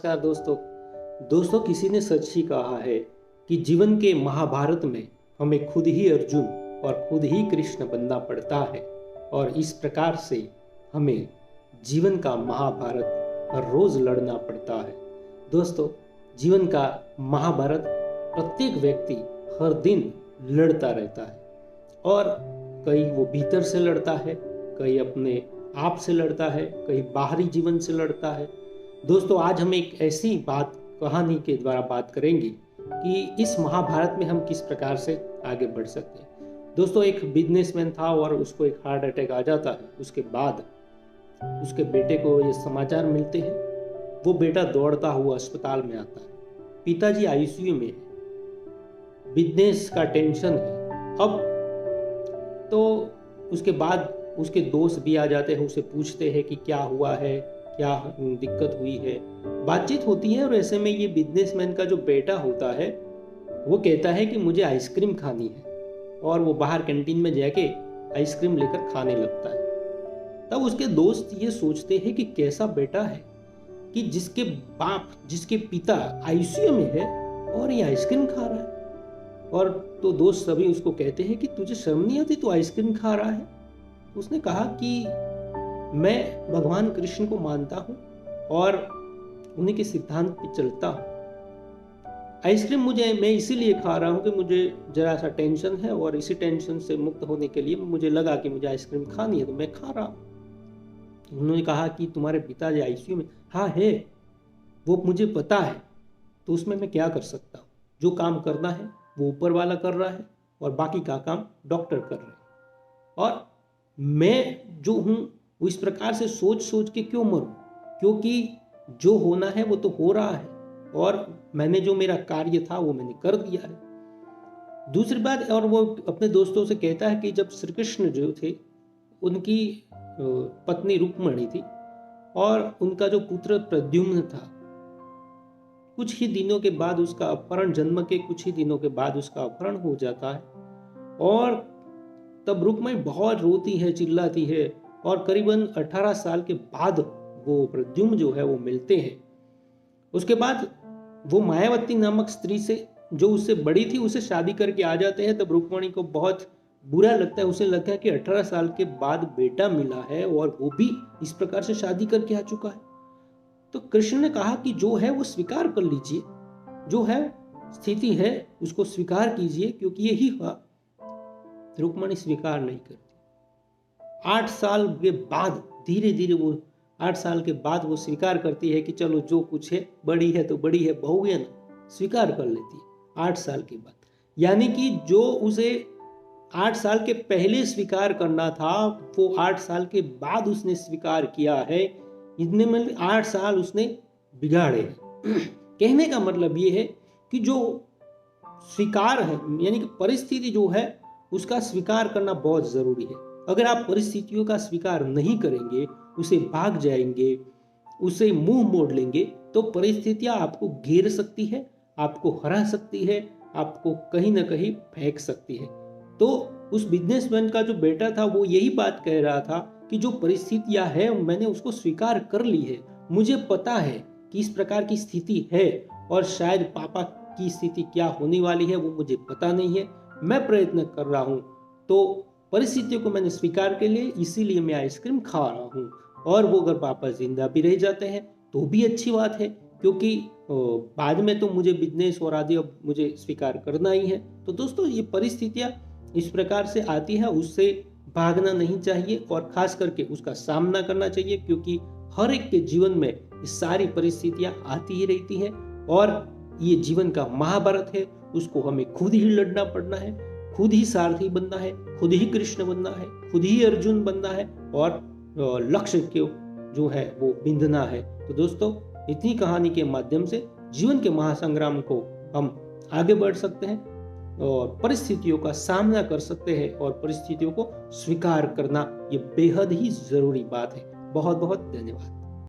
नमस्कार दोस्तों किसी ने सच ही कहा है कि जीवन के महाभारत में हमें खुद ही अर्जुन और खुद ही कृष्ण बनना पड़ता है और इस प्रकार से हमें जीवन का महाभारत हर रोज लड़ना पड़ता है। दोस्तों, जीवन का महाभारत प्रत्येक व्यक्ति हर दिन लड़ता रहता है और कई वो भीतर से लड़ता है, कई अपने आप से लड़ता है, कई बाहरी जीवन से लड़ता है। दोस्तों, आज हम एक ऐसी कहानी के द्वारा बात करेंगे कि इस महाभारत में हम किस प्रकार से आगे बढ़ सकते हैं। दोस्तों, एक बिजनेसमैन था और उसको एक हार्ट अटैक आ जाता है। उसके बाद उसके बेटे को ये समाचार मिलते हैं। वो बेटा दौड़ता हुआ अस्पताल में आता है। पिताजी आईसीयू में है, बिजनेस का टेंशन है। अब तो उसके बाद उसके दोस्त भी आ जाते हैं, उसे पूछते हैं कि क्या हुआ है, क्या दिक्कत हुई है। बातचीत होती है और ऐसे में ये बिजनेसमैन का जो बेटा होता है वो कहता है कि मुझे आइसक्रीम खानी है और वो बाहर कैंटीन में जाके आइसक्रीम लेकर खाने लगता है। तब उसके दोस्त ये सोचते हैं कि कैसा बेटा है कि जिसके पिता आईसीयू में है और ये आइसक्रीम खा रहा है। और तो दोस्त सभी उसको कहते हैं कि तुझे शर्म नहीं आती, तू आइसक्रीम खा रहा है। उसने कहा कि मैं भगवान कृष्ण को मानता हूं और उन्हीं के सिद्धांत पे चलता हूं। आइसक्रीम मैं इसीलिए खा रहा हूं कि मुझे जरा सा टेंशन है और इसी टेंशन से मुक्त होने के लिए मुझे लगा कि मुझे आइसक्रीम खानी है तो मैं खा रहा हूं। उन्होंने कहा कि तुम्हारे पिताजी आईसीयू में? हाँ है, वो मुझे पता है, तो उसमें मैं क्या कर सकता हूँ। जो काम करना है वो ऊपर वाला कर रहा है और बाकी का काम डॉक्टर कर रहे हैं। और मैं जो हूं वो इस प्रकार से सोच के क्यों मरूं, क्योंकि जो होना है वो तो हो रहा है और मैंने जो मेरा कार्य था वो मैंने कर दिया है। दूसरी बात, और वो अपने दोस्तों से कहता है कि जब श्री कृष्ण जो थे उनकी पत्नी रुक्मिणी थी और उनका जो पुत्र प्रद्युम्न था, कुछ ही दिनों के बाद उसका अपहरण, जन्म के कुछ ही दिनों के बाद उसका अपहरण हो जाता है और तब रुक्मिणी बहुत रोती है, चिल्लाती है और करीबन 18 साल के बाद वो प्रद्युम्न जो है वो मिलते हैं। उसके बाद वो मायावती नामक स्त्री से, जो उससे बड़ी थी, उसे शादी करके आ जाते हैं। तब रुक्मिणी को बहुत बुरा लगता है। उसे लगता है कि 18 साल के बाद बेटा मिला है और वो भी इस प्रकार से शादी करके आ चुका है। तो कृष्ण ने कहा कि जो है वो स्वीकार कर लीजिए, जो है स्थिति है उसको स्वीकार कीजिए, क्योंकि यही हुआ। रुक्मिणी स्वीकार नहीं करती। 8 साल के बाद धीरे धीरे वो 8 साल के बाद वो स्वीकार करती है कि चलो जो कुछ है, बड़ी है तो बड़ी है, बहू है ना, स्वीकार कर लेती है 8 साल के बाद। यानी कि जो उसे 8 साल के पहले स्वीकार करना था वो 8 साल के बाद उसने स्वीकार किया है। इतने में 8 साल उसने बिगाड़े हैं। कहने का मतलब ये है कि जो स्वीकार है, यानी कि परिस्थिति जो है उसका स्वीकार करना बहुत जरूरी है। अगर आप परिस्थितियों का स्वीकार नहीं करेंगे, उसे भाग जाएंगे, उसे मुंह मोड़ लेंगे, तो परिस्थितियां आपको घेर सकती है, आपको हरा सकती है, आपको कहीं ना कहीं फेंक सकती है। तो उस बिजनेसमैन का जो बेटा था वो यही बात कह रहा था कि जो परिस्थितियां है मैंने उसको स्वीकार कर ली है। मुझे पता है कि इस प्रकार की स्थिति है और शायद पापा की स्थिति क्या होने वाली है वो मुझे पता नहीं है। मैं प्रयत्न कर रहा हूं, तो परिस्थितियों को मैंने स्वीकार कर लिया, इसीलिए मैं आइसक्रीम खा रहा हूँ। और वो अगर पापा जिंदा भी रह जाते हैं तो भी अच्छी बात है, क्योंकि बाद में तो मुझे बिजनेस और आदि अब मुझे स्वीकार करना ही है। तो दोस्तों, ये परिस्थितियां इस प्रकार से आती है, उससे भागना नहीं चाहिए और खास करके उसका सामना करना चाहिए, क्योंकि हर एक के जीवन में ये सारी परिस्थितियां आती ही रहती है और ये जीवन का महाभारत है। उसको हमें खुद ही लड़ना पड़ना है, खुद ही सारथी बनना है, खुद ही कृष्ण बनना है, खुद ही अर्जुन बनना है और लक्ष्य को जो है वो बिंदना है। तो दोस्तों, इतनी कहानी के माध्यम से जीवन के महासंग्राम को हम आगे बढ़ सकते हैं और परिस्थितियों का सामना कर सकते हैं और परिस्थितियों को स्वीकार करना ये बेहद ही जरूरी बात है। बहुत बहुत धन्यवाद।